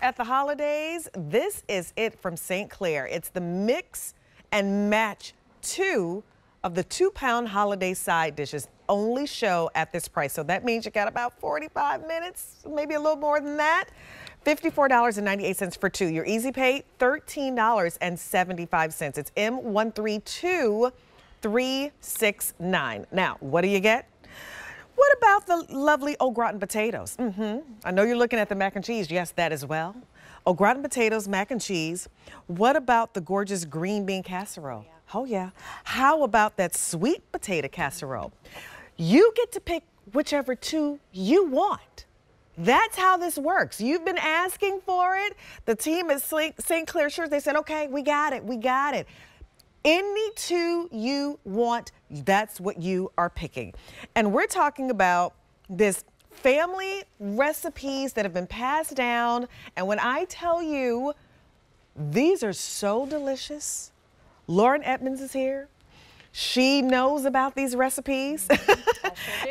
at the holidays, this is it from St. Clair. It's the mix and match 2 of the 2-pound holiday side dishes. Only show at this price. So that means you got about 45 minutes, maybe a little more than that. $54.98 for 2. Your easy pay, $13.75. It's M132369. Now, what do you get? What about the lovely au gratin potatoes? I know you're looking at the mac and cheese. Yes, that as well. Au gratin potatoes, mac and cheese. What about the gorgeous green bean casserole? Oh, yeah. How about that sweet potato casserole? You get to pick whichever 2 you want. That's how this works. You've been asking for it. The team at St. Clair Shores, they said, okay, we got it, we got it. Any 2 you want, that's what you are picking. And we're talking about this family recipes that have been passed down. And when I tell you, these are so delicious. Lauren Edmonds is here. She knows about these recipes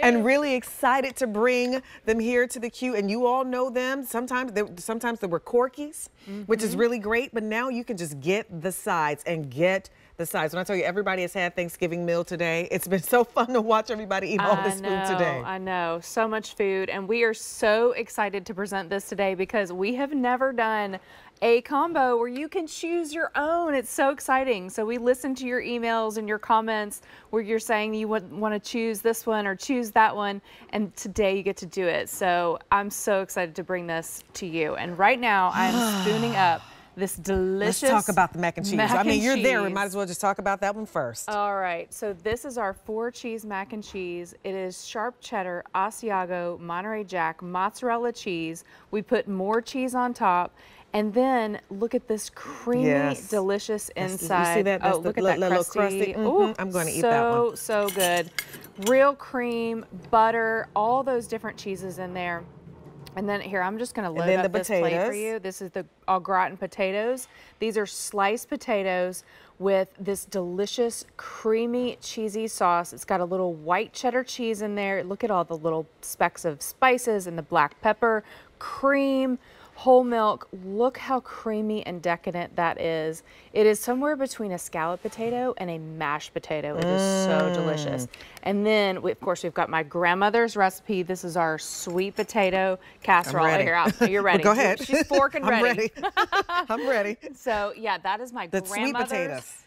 and really excited to bring them here to the Q. And you all know them. Sometimes there were Corkies, which is really great. But now you can just get the sides and get the sides. When I tell you everybody has had Thanksgiving meal today, it's been so fun to watch everybody eat all this food today. I know, so much food. And we are so excited to present this today because we have never done a combo where you can choose your own. It's so exciting. So we listen to your emails and your comments where you're saying you want to choose this one or choose that one, and today you get to do it. So I'm so excited to bring this to you. And right now I'm spooning up this delicious Let's talk about the mac and cheese. I mean, you're there. We cheese. might as well just talk about that one first. All right. So this is our 4-cheese mac and cheese. It is sharp cheddar, Asiago, Monterey Jack, mozzarella cheese. We put more cheese on top. And then look at this creamy, delicious inside. You see that? That's look at that crusty. Ooh, I'm going to eat that one. So good. Real cream, butter, all those different cheeses in there. And then here, I'm just going to load up this plate for you. This is the au gratin potatoes. These are sliced potatoes with this delicious, creamy, cheesy sauce. It's got a little white cheddar cheese in there. Look at all the little specks of spices and the black pepper, cream, whole milk. Look how creamy and decadent that is. It is somewhere between a scalloped potato and a mashed potato. It is so delicious. And then, of course, we've got my grandmother's recipe. This is our sweet potato casserole. Here, you're ready. Well, go ahead. She's forking ready. I'm ready. So, yeah, that is my grandmother's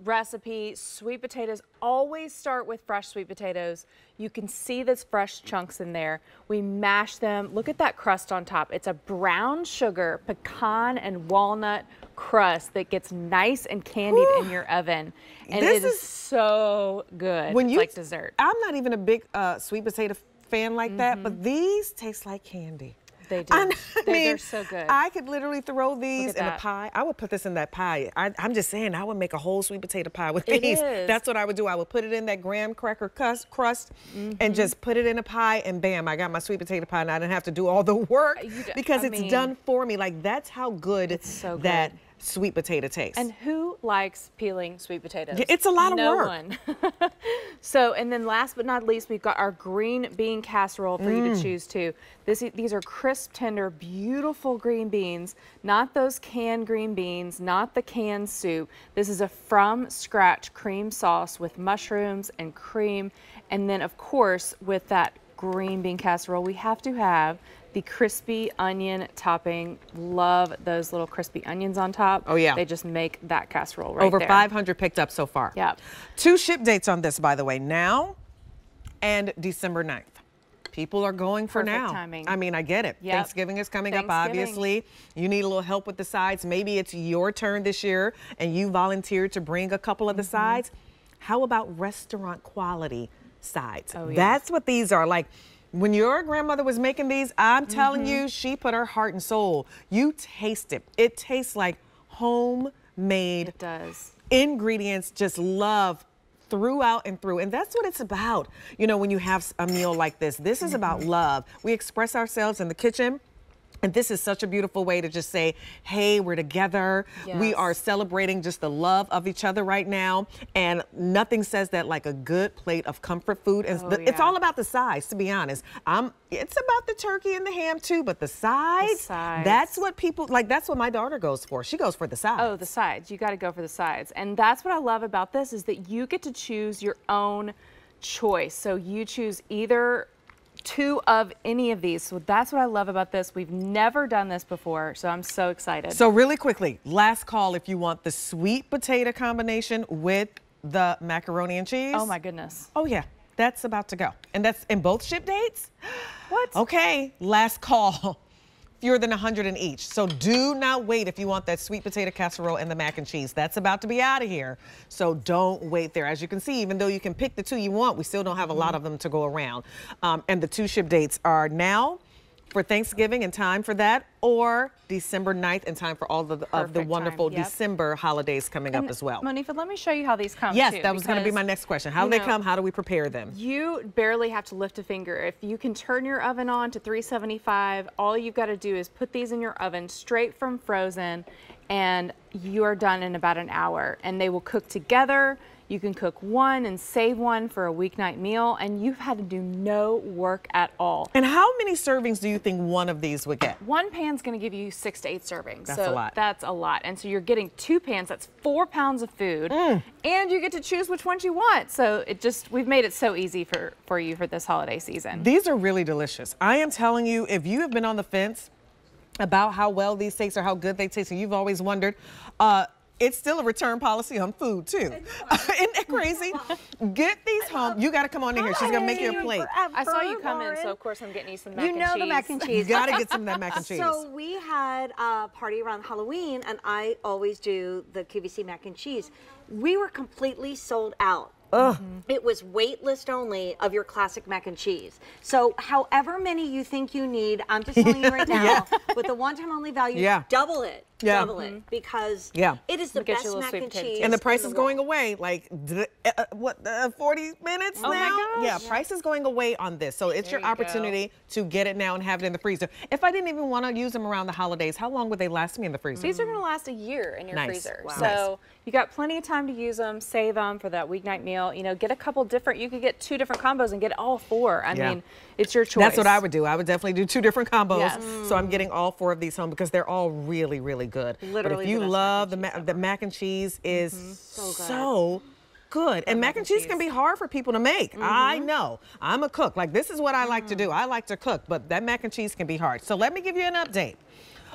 recipe. Sweet potatoes, always start with fresh sweet potatoes. You can see those fresh chunks in there. We mash them. Look at that crust on top. It's a brown sugar, pecan, and walnut crust that gets nice and candied in your oven. And it is so good. It's like dessert. I'm not even a big sweet potato fan like that, but these taste like candy. They do. They're so good. I could literally throw these in a pie. I would put this in that pie. I'm just saying, I would make a whole sweet potato pie with these. That's what I would do. I would put it in that graham cracker crust and just put it in a pie, and bam, I got my sweet potato pie, and I didn't have to do all the work because it's done for me. Like, that's how good that sweet potato taste. And who likes peeling sweet potatoes? It's a lot of work. No one. So, and then last but not least, we've got our green bean casserole for you to choose too. These are crisp, tender, beautiful green beans, not those canned green beans, not the canned soup. This is a from scratch cream sauce with mushrooms and cream. And then of course, with that green bean casserole, we have to have the crispy onion topping. Love those little crispy onions on top. Oh yeah. They just make that casserole right Over there. 500 picked up so far. Yeah. 2 ship dates on this, by the way, now and December 9th. People are going for now. Timing. I mean, I get it. Thanksgiving is coming up, obviously. You need a little help with the sides. Maybe it's your turn this year and you volunteered to bring a couple of the sides. How about restaurant quality sides? Oh, yes. That's what these are. Like, when your grandmother was making these, I'm telling you, she put her heart and soul. You taste it. It tastes like homemade ingredients, just love throughout and through. And that's what it's about. You know, when you have a meal like this, this is about love. We express ourselves in the kitchen. And this is such a beautiful way to just say, hey, we're together. Yes. We are celebrating just the love of each other right now. And nothing says that like a good plate of comfort food. And it's all about the sides, to be honest. It's about the turkey and the ham too, but the sides, that's what people, like that's what my daughter goes for. She goes for the sides. Oh, the sides. You got to go for the sides. And that's what I love about this is that you get to choose your own choice. So you choose either 2 of any of these. So that's what I love about this. We've never done this before, so I'm so excited. So really quickly, last call if you want the sweet potato combination with the macaroni and cheese. Oh my goodness. Oh yeah, that's about to go. And that's in both ship dates? What? Okay, last call. Fewer than 100 in each. So do not wait if you want that sweet potato casserole and the mac and cheese. That's about to be out of here. So don't wait there. As you can see, even though you can pick the 2 you want, we still don't have a lot of them to go around. And the 2 ship dates are now for Thanksgiving and time for that, or December 9th and time for all of the wonderful December holidays coming up as well. Monifa, let me show you how these come. Yes, that was going to be my next question. How do they come? How do we prepare them? You barely have to lift a finger. If you can turn your oven on to 375, all you've got to do is put these in your oven straight from frozen, and you are done in about an hour. And they will cook together. You can cook one and save one for a weeknight meal, and you've had to do no work at all. And how many servings do you think one of these would get? One pan's going to give you 6 to 8 servings. That's a lot. That's a lot. And so you're getting 2 pans. That's 4 pounds of food, and you get to choose which ones you want. So we've made it so easy for you for this holiday season. These are really delicious. I am telling you, if you have been on the fence about how well these taste or how good they taste, and you've always wondered, it's still a return policy on food, too. Isn't that crazy? Get these home. You got to come on in here. She's going to make you a plate. I saw you come in, so of course I'm getting you some mac and cheese. You know the mac and cheese. You got to get some of that mac and cheese. So we had a party around Halloween, and I always do the QVC mac and cheese. We were completely sold out. It was wait list only of your classic mac and cheese. So however many you think you need, I'm just telling you right now, with the one-time only value, double it. Double it, because it is the best mac and cheese. And the price is going away, like, 40 minutes now? Oh my gosh. Yeah, price is going away on this. So it's your opportunity to get it now and have it in the freezer. If I didn't even want to use them around the holidays, how long would they last me in the freezer? These are going to last a year in your freezer. Wow. So you got plenty of time to use them, save them for that weeknight meal. You know, get a couple different, you could get 2 different combos and get all 4. I mean, it's your choice. That's what I would do. I would definitely do 2 different combos. So I'm getting all 4 of these home because they're all really, really good. Literally, but if you love the mac and cheese is so good. And mac and cheese can be hard for people to make. I know. I'm a cook. Like, this is what I like to do. I like to cook, but that mac and cheese can be hard. So let me give you an update.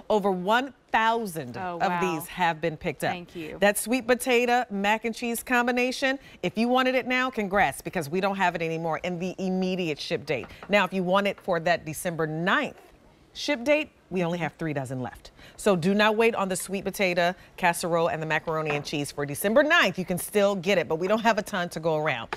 Over 1,000 of these have been picked up. Thank you. That sweet potato mac and cheese combination, if you wanted it now, congrats, because we don't have it anymore in the immediate ship date. Now, if you want it for that December 9th ship date, we only have 3 dozen left. So do not wait on the sweet potato casserole and the macaroni and cheese for December 9th. You can still get it, but we don't have a ton to go around.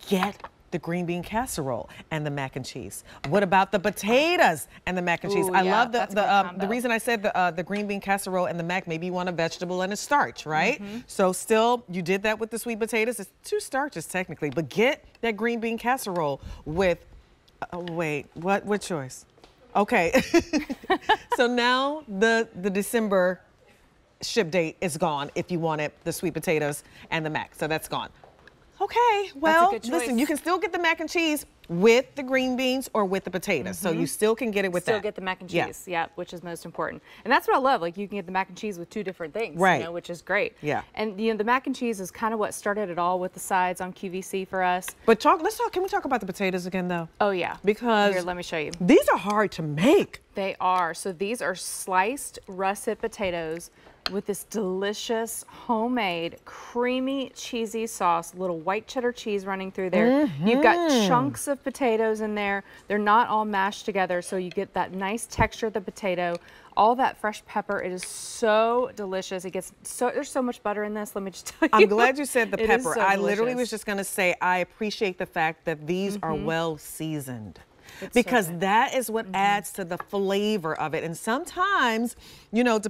Get the green bean casserole and the mac and cheese. What about the potatoes and the mac and cheese? I love the reason I said the green bean casserole and the mac. Maybe you want a vegetable and a starch, right? So still, you did that with the sweet potatoes. It's 2 starches technically, but get that green bean casserole with. Wait, what choice? Okay. So now the December ship date is gone if you wanted the sweet potatoes and the mac. So that's gone. Okay, well, listen, you can still get the mac and cheese with the green beans or with the potatoes. So you still can get it with that. Still get the mac and cheese, which is most important. And that's what I love. Like, you can get the mac and cheese with 2 different things, right? You know, which is great. Yeah. And you know, the mac and cheese is kind of what started it all with the sides on QVC for us. But can we talk about the potatoes again, though? Oh yeah. Because here, let me show you. These are hard to make. They are. So these are sliced russet potatoes with this delicious homemade creamy cheesy sauce, little white cheddar cheese running through there. You've got chunks of potatoes in there. They're not all mashed together, so you get that nice texture of the potato. All that fresh pepper. It is so delicious. There's so much butter in this. Let me just tell you. I'm glad you said the pepper. So I literally was just going to say I appreciate the fact that these are well seasoned. Because that is what adds to the flavor of it. And sometimes, you know,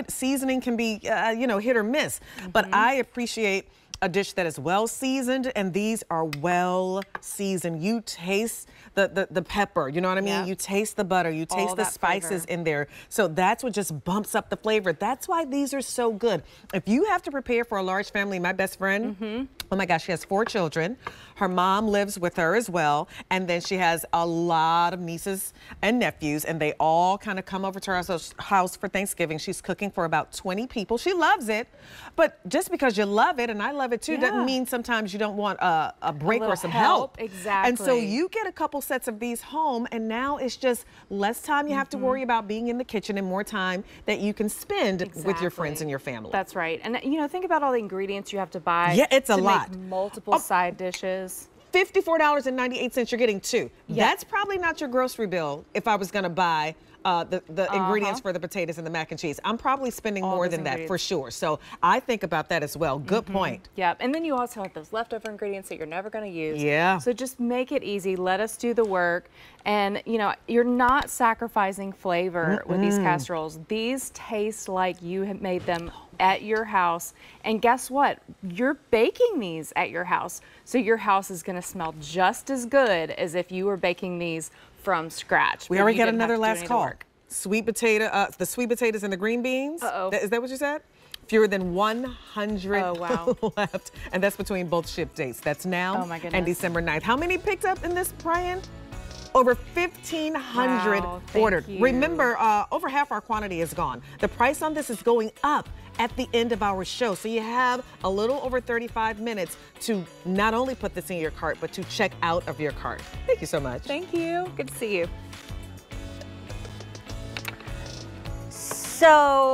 seasoning can be, you know, hit or miss. But I appreciate a dish that is well seasoned, and these are well seasoned. You taste the pepper, you know what I mean? Yep. You taste the butter, you taste the spices in there. So that's what just bumps up the flavor. That's why these are so good. If you have to prepare for a large family, my best friend, oh my gosh, she has 4 children. Her mom lives with her as well, and then she has a lot of nieces and nephews, and they all kind of come over to our house for Thanksgiving. She's cooking for about 20 people. She loves it, but just because you love it, and I love it too, doesn't mean sometimes you don't want a break or some help. Exactly. And so you get a couple sets of these home, and now it's just less time you have to worry about being in the kitchen and more time that you can spend with your friends and your family. That's right. And you know, think about all the ingredients you have to buy. Yeah, it's a lot. Make multiple side dishes. $54.98, you're getting 2. That's probably not your grocery bill if I was going to buy the ingredients for the potatoes and the mac and cheese. I'm probably spending more than that for sure. So I think about that as well. Good point. Yep. And then you also have those leftover ingredients that you're never going to use. Yeah. So just make it easy. Let us do the work. And, you know, you're not sacrificing flavor with these casseroles. These taste like you have made them at your house. And guess what? You're baking these at your house. So your house is going to smell just as good as if you were baking these from scratch. We already got another last call. Sweet potato, the sweet potatoes and the green beans. Is that what you said? Fewer than 100 left. And that's between both ship dates. That's now and December 9th. How many picked up in this, Brian? Over 1,500 ordered. Remember, over half our quantity is gone. The price on this is going up at the end of our show. So you have a little over 35 minutes to not only put this in your cart, but to check out of your cart. Thank you so much. Thank you. Good to see you. So